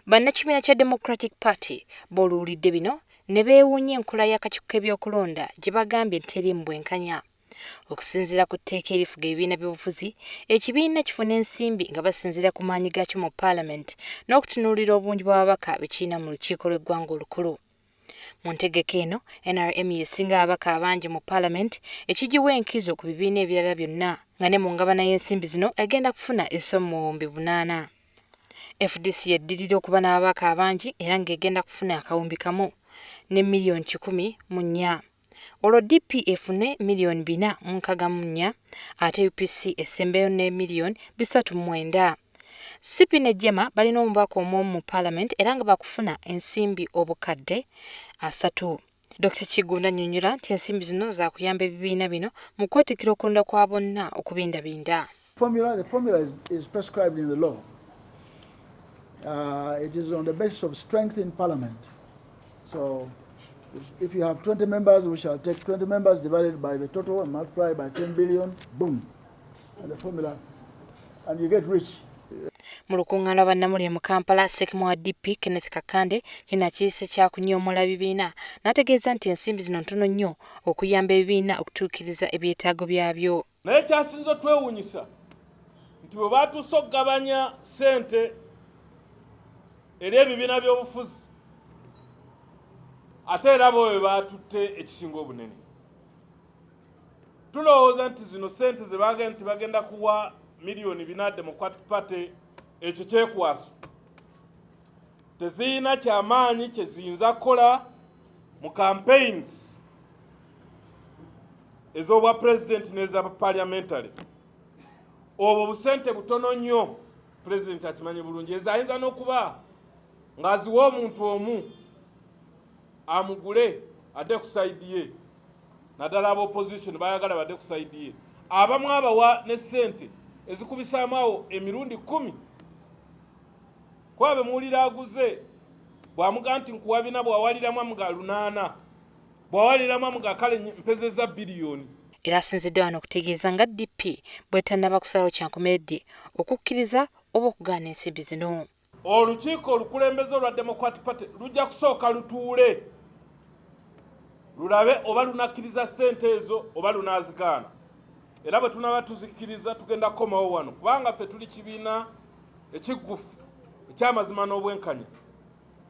Bannakibiina kya Democratic Party b'oluwulidde bino ne beewuunya enkola y'akakiiko k'ebyokulonda gye bagambye teriimu bwenkanya. Okusinziira ku tteeka erifuga ebibiina by'obufuzi, ekibiina kifuna ensimbi nga basinziira ku maanyi gaakyo mu Paalamenti n'okutunuulira obungi bw'ababaka bekirina mu lukiiko lw'eggwanga olukulu. Mu ntegeka eno, NRM yesinga ababaka abangi mu Paalamenti ekigiwa enkizo ku bibiina ebirala byonna nga ne mu ngabana y'ensimbi zino egenda kufuna essomo 800. FDC yeddirira okuba n'ababaka abangi era ng'egenda kufuna akawumbi kamu ne miliyoni 104. Olwo DP efune miliyoni 464 ate UPC essembeyo ne miliyoni 309. Sipi ne Jema balina omubaka omw'omu mu Paalamenti era nga bakufuna ensimbi obukadde 3. Dr. Kigunda annyonnyola nti ensimbi zino zaakuyamba ebibiina bino mu kwetikira okulonda kwa bonna okubindabinda. The formula is prescribed in the law. It is on the basis of strength in Parliament. So if you have 20 members, we shall take 20 members divided by the total and multiply by 10 billion, boom, and the formula, and you get rich. Mu lukungaana bannamulire mu Kampala, Ssekemu wa DP Kenneth Kakande kinakiyise kya kunyoomola bibiina n'ategeeza nti ensimbi zino ntono nnyo okuyamba ebibiina okutuukiriza ebyetaago byabyo. Naye kyasinze otwewuunyisa nti bwe baatuuse okugabanya ssente eri ebibiina by'obufuzi ate era bo bwe baatutte ekisinga obunene. Tulowooza nti zino ssente ze baagenda nti bagenda kuwa miliyoni 4 Democratic Party ekyo kyekwaso teziyina kyamaanyi kye ziyinza kukola mu campaigns ez'obwa president n'eza parliamentary. Obwo busente butono nnyo president akimanyi bulungi, ezayinza n'okuba ng'aziwa omuntu omu amugule adde ku side ye, naddala aba opposition bayagala badde ku side ye. Abamu abawa ne ssente ezikubisaamu awo emirundi 10. Kwabe muwulira aguze bw'amuga nti nkuwa bina bw'awaliramu amuga 8, bw'awaliramu amuga kale mpezeza biliyoni. Era asinzidde wano okutegeeza nga DP bw'etannaba kusalawo kyankomeredde okukkiriza oba okugaana ensimbi zino. Olukiiko olukulembeze olwa Democratic Party lujja kusooka lutuule lulabe oba lunakkiriza ssente ezo oba lunaazigaana. Era bwe tunaba tuzikkiriza tugenda kukomawo wano kubanga ffe tuli kibiina ekiggufu ekyamazima n'obwenkanya.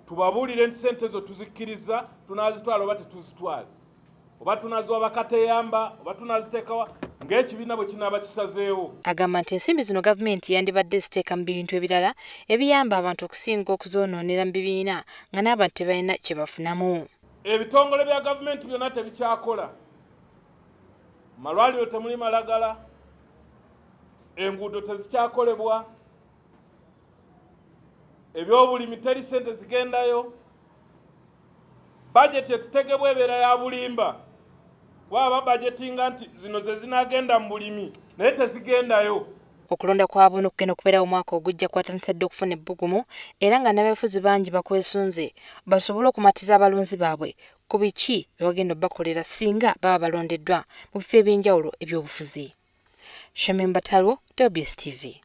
Tubabuulire nti ssente ezo tuzikkiriza, tunaazitwala oba tetuzitwale, oba tunaziwa bakateyamba oba tunaziteekawa ng'ekibiina bwe kinaaba kisazeewo. Agamba nti ensimbi zino gavumenti yandibadde ziteeka mu bintu ebirala ebiyamba abantu okusinga okuzoonoonera mu bibiina nga n'abantu tebalina kye bafunamu. Ebitongole bya gavumenti byonna tebikyakola. Malwaliro temuli malagala, enguudo tezikyakolebwa, ebyobulimi teri ssente zigendayo, bajeti etutegebwa ebeera ya bulimba. Waba bajetinga nti zino ze zinagenda mu bulimi naye tezigendayo. Okulonda kwabwe n'okugenda okubeerawo omwaka ogujja kwatandise okufuna ebbugumu era nga n'abafuzi bangi bakwesunze basobole okumatiza abalonzi baabwe ku biki bye bagenda bakolera singa baba balondeddwa mu bifo eby'enjawulo eby'obufuzi. Shamim Batalo, WBS TV.